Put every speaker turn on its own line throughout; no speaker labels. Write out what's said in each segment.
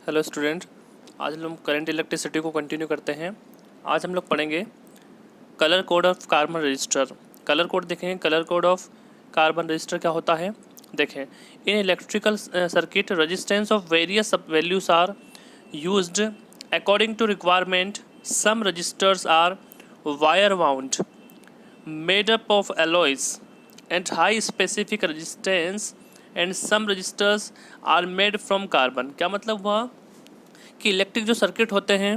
Hello student. आज हम current electricity को कंटिन्यू करते हैं। आज हम लोग पढ़ेंगे colour code of carbon resistor. Colour code देखेंगे, colour code of carbon resistor क्या होता है। देखें, in electrical circuit resistance of various values are used according to requirement. Some resistors are wire wound made up of alloys and high specific resistance and some resistors are made from carbon। क्या मतलब हुआ कि electric जो circuit होते हैं,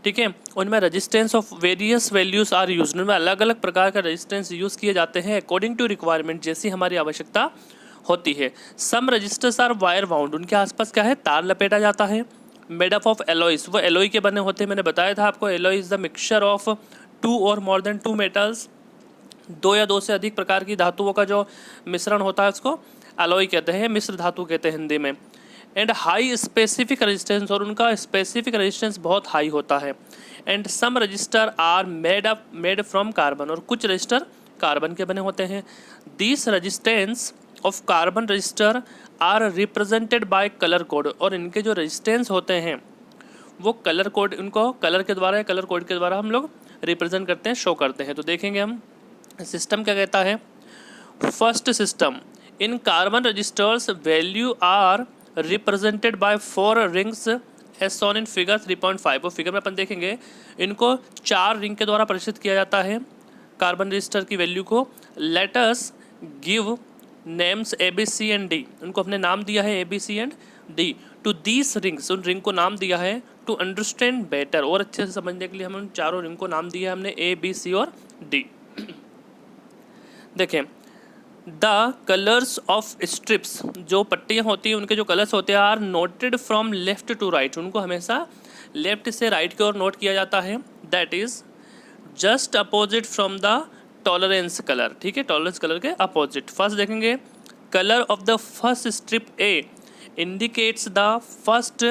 ठीक है, उनमें resistance of various values are use, उनमें अलग अलग प्रकार का रेजिस्टेंस यूज़ किए जाते हैं अकॉर्डिंग टू रिक्वायरमेंट, जैसी हमारी आवश्यकता होती है। Some resistors are wire bound, उनके आसपास क्या है, तार लपेटा जाता है। मेड अप ऑफ एलॉयज, वो एलॉय के बने होते हैं। मैंने बताया था आपको, alloy is the mixture of two और मोर देन टू मेटल्स, दो या दो से अधिक प्रकार की धातुओं का जो मिश्रण होता है उसको अलॉय कहते हैं, मिश्र धातु कहते हैं हिंदी में। एंड हाई स्पेसिफिक रेजिस्टेंस, और उनका स्पेसिफिक रेजिस्टेंस बहुत हाई होता है। And some resistor are made from carbon, और कुछ रजिस्टर कार्बन के बने होते हैं। This resistance of carbon resistor are represented by colour code, और इनके जो रेजिस्टेंस होते हैं वो कलर कोड, उनको कलर के द्वारा या कलर कोड के द्वारा हम लोग रिप्रेजेंट करते हैं, शो करते हैं। तो देखेंगे हम सिस्टम क्या कहता है। First system, in carbon resistors value are represented by 4 rings as shown in figure 3.5। वो फिगर में अपन देखेंगे, इनको 4 रिंग के द्वारा प्रदर्शित किया जाता है कार्बन रजिस्टर की वैल्यू को। Let us give names A B C and D, उनको हमने नाम दिया है A B C and D. To these rings, उन रिंग को नाम दिया है टू अंडरस्टैंड बेटर, और अच्छे से समझने के लिए हम उन चारों रिंग को नाम दिया है हमने ए बी सी और डी। देखें, द कलर्स ऑफ स्ट्रिप्स, जो पट्टियाँ होती हैं उनके जो कलर्स होते हैं, are noted from left to right, उनको हमेशा लेफ्ट से राइट की ओर नोट किया जाता है। That is just opposite from the tolerance colour, ठीक है, टॉलरेंस कलर के अपोजिट। फर्स्ट देखेंगे, colour of the first strip A indicates the first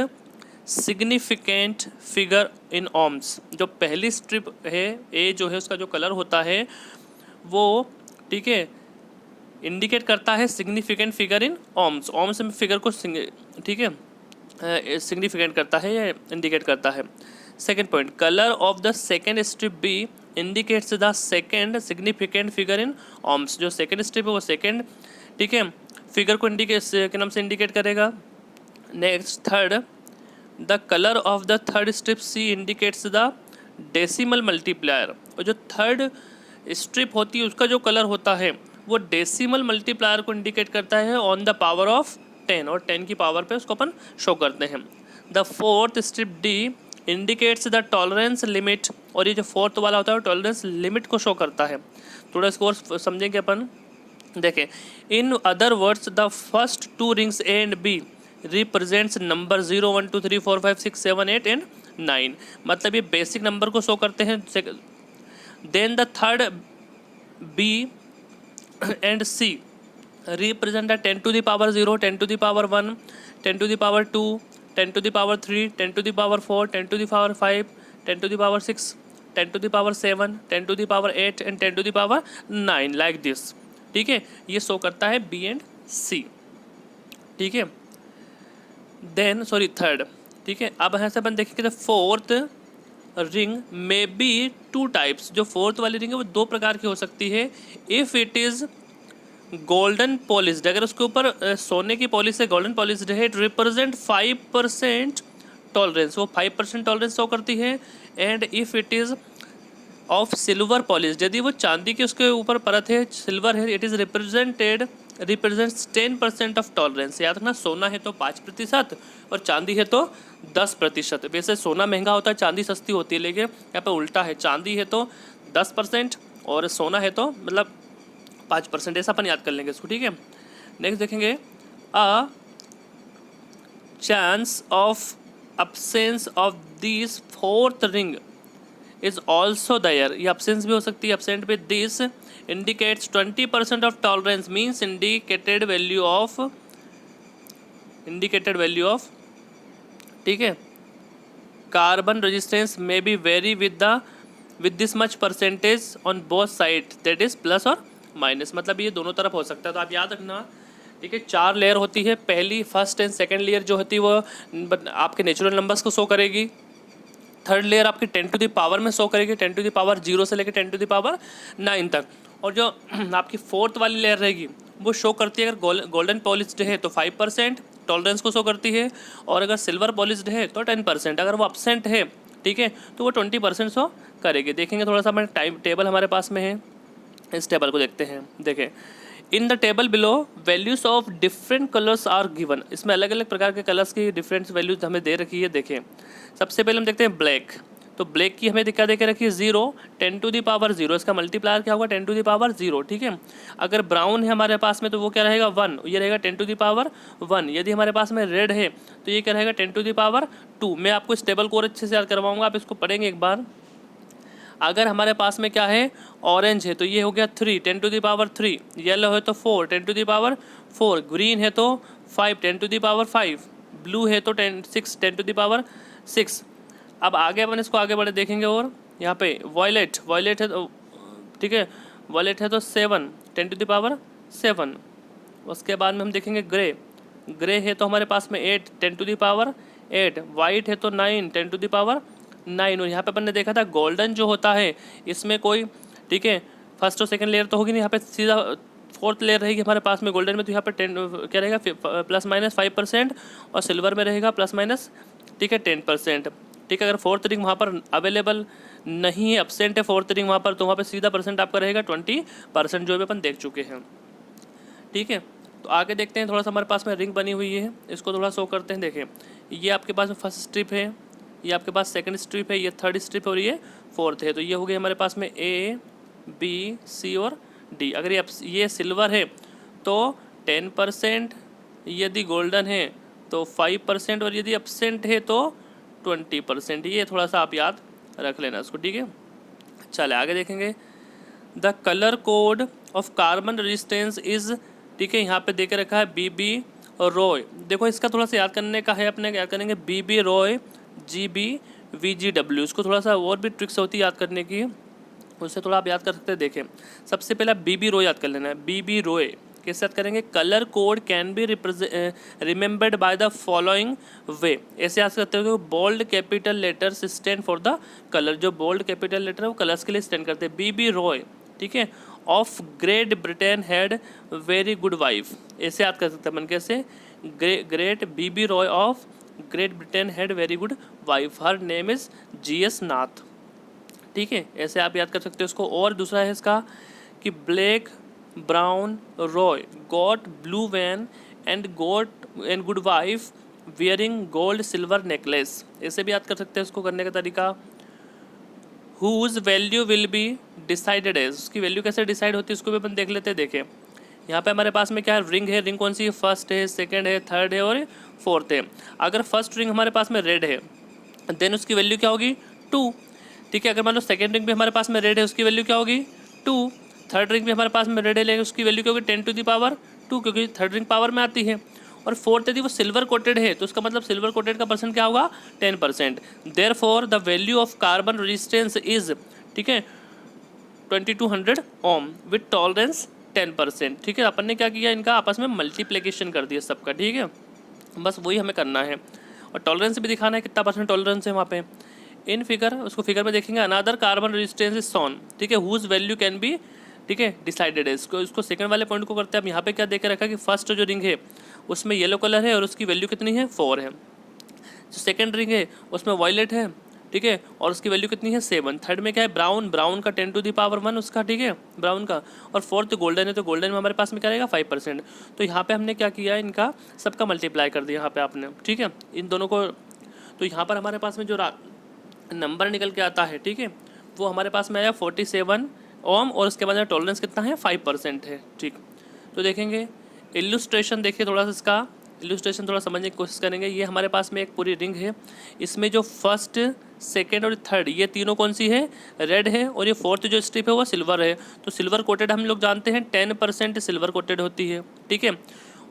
significant figure in ohms. जो पहली स्ट्रिप है ए, जो है उसका जो कलर होता है वो, ठीक है, इंडिकेट करता है significant figure in ohms. Ohms में फिगर को, ठीक है, सिग्निफिकेंट करता है या इंडिकेट करता है। Second point, colour of the second strip B indicates the second significant figure in ohms. जो सेकेंड स्ट्रिप है वो सेकेंड, ठीक है, फिगर को इंडिकेट के नाम से इंडिकेट करेगा। Next third, the colour of the third strip C indicates the decimal multiplier. और जो थर्ड स्ट्रिप होती है उसका जो कलर होता है वो डेसिमल मल्टीप्लायर को इंडिकेट करता है ऑन द पावर ऑफ 10, और 10 की पावर पे उसको अपन शो करते हैं। The fourth strip D indicates the tolerance limit, और ये जो फोर्थ वाला होता है वो टॉलरेंस लिमिट को शो करता है। थोड़ा इसको और समझेंगे अपन। देखें, in other words the first 2 rings A and B represents number 0 1 2 3 4 5 6 7 8 and 9, मतलब ये बेसिक नंबर को शो करते हैं। Then the third B and C represent the 10 to the power 0, 10 to the power 1, 10 to the power 2, 10 to the power 3, 10 to the power 4, 10 to the power 5, 10 to the power 6, 10 to the power 7, 10 to the power 8 and 10 to the power 9, like this, ठीक है। ये show करता है B and C, ठीक है। Then sorry third, ठीक है। अब यहाँ से अपन देखेंगे फोर्थ रिंग में बी 2 टाइप्स। जो फोर्थ वाली रिंग है वो 2 प्रकार की हो सकती है। If it is golden polished, अगर उसके ऊपर सोने की पॉलिश से गोल्डन पॉलिश्ड है, इट रिप्रेजेंट 5% टॉलरेंस, वो 5% टॉलरेंस शो करती है। And if it is of silver polished, यदि वो चांदी के उसके ऊपर परत है, सिल्वर है, it is represents 10% of tolerance. याद रखना, सोना है तो 5% और चांदी है तो 10%। वैसे सोना महंगा होता है, चांदी सस्ती होती है, लेकिन यहाँ पे उल्टा है, चांदी है तो 10% और सोना है तो मतलब 5%, ऐसा अपन याद कर लेंगे इसको, ठीक है। नेक्स्ट देखेंगे, a chance of absence of this fourth ring is also there, ये अब्सेंस भी हो सकती है, अब्सेंट पे। This indicates 20% of tolerance, means indicated value of, ठीक है, carbon resistance may be very with this much percentage on both side, that is plus और minus, मतलब ये दोनों तरफ हो सकता है। तो आप याद रखना ठीक है, 4 लेयर होती है। पहली फर्स्ट एंड सेकंड लेयर जो होती है वो आपके नेचुरल नंबर्स को शो करेगी। थर्ड लेयर आपकी 10 टू द पावर में शो करेगी, 10 टू द पावर 0 से लेकर 10 टू द पावर 9 तक। और जो आपकी फोर्थ वाली लेयर रहेगी वो शो करती है, अगर गोल्डन पॉलिश्ड है तो 5% टॉलरेंस को शो करती है, और अगर सिल्वर पॉलिश्ड है तो 10%, अगर वो अपसेंट है ठीक है तो वो 20% शो करेगी। देखेंगे थोड़ा सा हमारे टाइम टेबल हमारे पास में है, इस टेबल को देखते हैं। देखें, in the table below values of different colours are given. इसमें अलग अलग प्रकार के कलर्स की डिफरेंट वैल्यूज हमें दे रखी है। देखें, सबसे पहले हम देखते हैं ब्लैक, तो ब्लैक की हमें क्या दे के रखी है 0, 10 टू द पावर 0, इसका मल्टीप्लायर क्या होगा 10 टू द पावर 0, ठीक है। अगर ब्राउन है हमारे पास में तो वो क्या रहेगा 1, ये रहेगा 10 टू द पावर 1। यदि हमारे पास में रेड है तो ये क्या रहेगा 10 टू द पावर 2। मैं आपको इस टेबल को और अच्छे से याद करवाऊंगा, आप इसको पढ़ेंगे एक बार। अगर हमारे पास में क्या है ऑरेंज है तो ये हो गया 3, 10 टू द पावर 3। येलो है तो 4, 10 टू द पावर 4। ग्रीन है तो 5, 10 टू द पावर 5। ब्लू है तो 6, 10 टू द पावर 6। अब आगे अपन इसको आगे बढ़े देखेंगे। और यहाँ पे वॉयलेट है तो ठीक है, वॉयलेट है तो 7, 10 टू द पावर 7। उसके बाद में हम देखेंगे ग्रे है तो हमारे पास में 8, 10 टू द पावर 8। वाइट है तो 9, 10 टू द पावर 9। और यहाँ पे अपन ने देखा था गोल्डन जो होता है इसमें कोई ठीक है फर्स्ट और सेकंड लेयर तो होगी नहीं, यहाँ पे सीधा फोर्थ लेयर रहेगी हमारे पास में गोल्डन में। तो यहाँ पे 10 क्या रहेगा ±5%, और सिल्वर में रहेगा ± ठीक है 10%। ठीक है, अगर फोर्थ रिंग वहाँ पर अवेलेबल नहीं है, एब्सेंट है फोर्थ रिंग वहाँ पर, तो वहाँ पे सीधा परसेंट आपका रहेगा 20%, जो भी अपन देख चुके हैं। ठीक है, तो आगे देखते हैं। थोड़ा सा हमारे पास में रिंग बनी हुई है, इसको थोड़ा शो करते हैं। देखें, ये आपके पास में फर्स्ट स्ट्रिप है, ये आपके पास सेकंड स्ट्रिप है, ये थर्ड स्ट्रिप और ये फोर्थ है। तो ये हो गया हमारे पास में A, B, C और D। अगर ये सिल्वर है तो 10%, यदि गोल्डन है तो 5%, और यदि एब्सेंट है तो 20%। ये थोड़ा सा आप याद रख लेना इसको, ठीक है। चले आगे देखेंगे। The colour code of carbon resistance is, ठीक है, यहाँ पे दे के रखा है BB रॉय। देखो इसका थोड़ा सा याद करने का है, अपने क्या करेंगे BB रॉय GB VGW। इसको थोड़ा सा और भी ट्रिक्स होती है याद करने की, उससे थोड़ा आप याद कर सकते हैं। देखें, सबसे पहले BB रॉय याद कर लेना है। BB रॉय कैसे याद करेंगे? Colour code can be remembered by the following way. ऐसे याद करते हो, bold capital letters stand for the colour. जो बोल्ड कैपिटल लेटर है वो कलर्स के लिए स्टैंड करते हैं। BB रॉय, ठीक है, of great Britain had very good wife. ऐसे याद कर सकते हैं अपन, कैसे? Great BB Roy of great Britain had very good wife, her name is GS नाथ। ठीक है, ऐसे आप याद कर सकते हो इसको। और दूसरा है इसका कि black brown Roy got blue van and good wife wearing gold silver necklace. ऐसे भी याद कर सकते हैं इसको करने का तरीका। Whose value will be decided as, उसकी वैल्यू कैसे डिसाइड होती है उसको भी अपन देख लेते हैं। देखें, यहाँ पे हमारे पास में क्या है, रिंग है। रिंग कौन सी है? फर्स्ट है, सेकंड है, थर्ड है और फोर्थ है। अगर फर्स्ट रिंग हमारे पास में रेड है देन उसकी वैल्यू क्या होगी? 2। ठीक है, अगर मान लो सेकंड रिंग भी हमारे पास में रेड है उसकी वैल्यू क्या होगी? 2। थर्ड रिंग भी हमारे पास में रेड है लेकिन उसकी वैल्यू क्या होगी? 10 टू द पावर 2, क्योंकि थर्ड रिंग पावर में आती है। और फोर्थ यदि वो सिल्वर कोटेड है तो उसका मतलब सिल्वर कोटेड का परसेंट क्या होगा? 10%। Therefore the value of carbon resistance is, ठीक है, 2200 ओम विथ टॉलरेंस 10%। ठीक है, अपन ने क्या किया, इनका आपस में मल्टीप्लिकेशन कर दिया सबका। ठीक है, बस वही हमें करना है। और टॉलरेंस भी दिखाना है कितना परसेंट टॉलरेंस है वहाँ पे। इन फिगर, उसको फिगर में देखेंगे। अनदर कार्बन रेजिस्टेंस इज सोन, ठीक है, हुज वैल्यू कैन बी, ठीक है, डिसाइडेड है। इसको सेकंड वाले पॉइंट को करते हैं। अब यहाँ पे क्या देख रखा है कि फर्स्ट जो रिंग है उसमें येलो कलर है और उसकी वैल्यू कितनी है? 4 है। जो सेकंड रिंग है उसमें वॉयलेट है, ठीक है, और उसकी वैल्यू कितनी है? 7। थर्ड में क्या है? ब्राउन का 10 टू द पावर 1 उसका, ठीक है, ब्राउन का। और फोर्थ गोल्डन है, तो गोल्डन में हमारे पास में क्या रहेगा? 5%। तो यहाँ पे हमने क्या किया, इनका सबका मल्टीप्लाई कर दिया यहाँ पे आपने, ठीक है, इन दोनों को। तो यहाँ पर हमारे पास में जो नंबर निकल के आता है, ठीक है, वो हमारे पास में आया 47 ओम, और उसके बाद टॉलरेंस कितना है? 5% है। ठीक, तो देखेंगे इल्लुस्ट्रेशन, देखिए थोड़ा सा इसका इल्लुस्ट्रेशन थोड़ा समझने की कोशिश करेंगे। ये हमारे पास में एक पूरी रिंग है, इसमें जो फर्स्ट, सेकेंड और थर्ड ये तीनों कौन सी है? रेड है, और ये फोर्थ जो स्ट्रिप है वो सिल्वर है। तो सिल्वर कोटेड हम लोग जानते हैं 10% सिल्वर कोटेड होती है, ठीक है।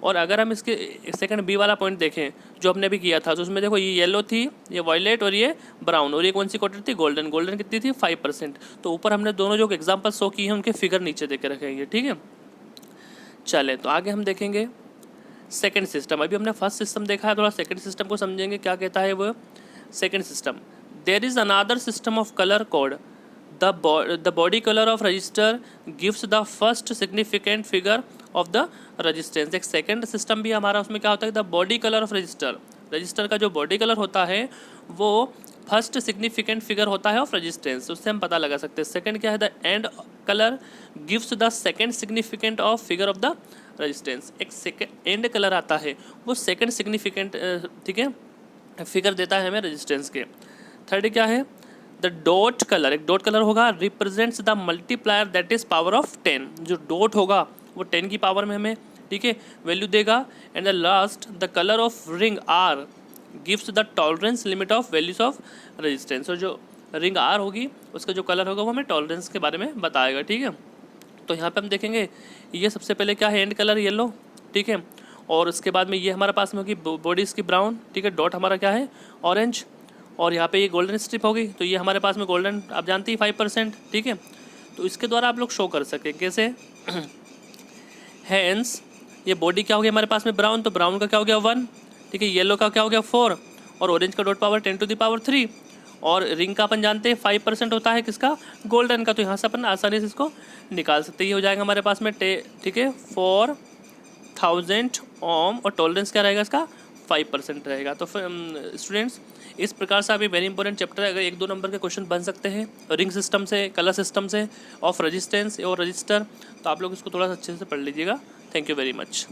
और अगर हम इसके सेकंड B वाला पॉइंट देखें जो हमने भी किया था, तो उसमें देखो ये येलो थी, ये वॉयलेट और ये ब्राउन, और ये कौन सी कोटेड थी? गोल्डन। गोल्डन कितनी थी? 5%। तो ऊपर हमने दोनों जो एग्जाम्पल शो किए हैं उनके फिगर नीचे देके रखेंगे, ठीक है। चले तो आगे हम देखेंगे। सेकंड सिस्टम, अभी हमने फर्स्ट सिस्टम देखा है, थोड़ा सेकंड सिस्टम को समझेंगे क्या कहता है वो second system. There is another system of colour code, the body colour of resistor gives the first significant figure of the resistance. एक सेकंड सिस्टम भी हमारा, उसमें क्या होता है, the body colour of resistor, resistor का जो बॉडी कलर होता है वो फर्स्ट सिग्निफिकेंट फिगर होता है ऑफ रजिस्टेंस, उससे हम पता लगा सकते हैं। सेकंड क्या है, the end colour gives the second significant of figure of the resistance. एक सेकंड एंड कलर आता है वो सेकंड सिग्निफिकेंट, ठीक है, फिगर देता है हमें रजिस्टेंस के। थर्ड क्या है, द डॉट कलर, एक डॉट कलर होगा, represents the multiplier that is power of 10, जो डॉट होगा वो 10 की पावर में हमें, ठीक है, वैल्यू देगा। And the last, the colour of ring are gives the tolerance limit of values of resistance. और जो रिंग आर होगी उसका जो कलर होगा वो हमें टॉलरेंस के बारे में बताएगा, ठीक है। तो यहाँ पे हम देखेंगे ये सबसे पहले क्या है, एंड कलर येलो, ठीक है, और उसके बाद में ये हमारे पास में होगी बॉडी इसकी ब्राउन, ठीक है, डॉट हमारा क्या है ऑरेंज, और यहाँ पे ये गोल्डन स्ट्रिप होगी, तो ये हमारे पास में गोल्डन, आप जानते ही 5%, ठीक है। तो इसके द्वारा आप लोग शो कर सकें कैसे, हैंस ये बॉडी क्या हो गया हमारे पास में ब्राउन, तो ब्राउन का क्या हो गया 1, ठीक है, येलो का क्या हो गया 4, और ऑरेंज का डॉट पावर 10⁻3, और रिंग का अपन जानते हैं 5% होता है किसका, गोल्डन का, तो यहाँ से अपन आसानी से इसको निकाल सकते हैं। ये हो जाएगा हमारे पास में ठीक है 4000 ओम, और टॉलरेंस क्या रहेगा इसका 5% रहेगा। तो स्टूडेंट्स इस प्रकार से अभी वेरी इंपॉर्टेंट चैप्टर है, अगर 1-2 नंबर के क्वेश्चन बन सकते हैं रिंग सिस्टम से, कलर सिस्टम से, ऑफ रजिस्टेंस और रजिस्टर, तो आप लोग इसको थोड़ा सा अच्छे से पढ़ लीजिएगा। Thank you very much.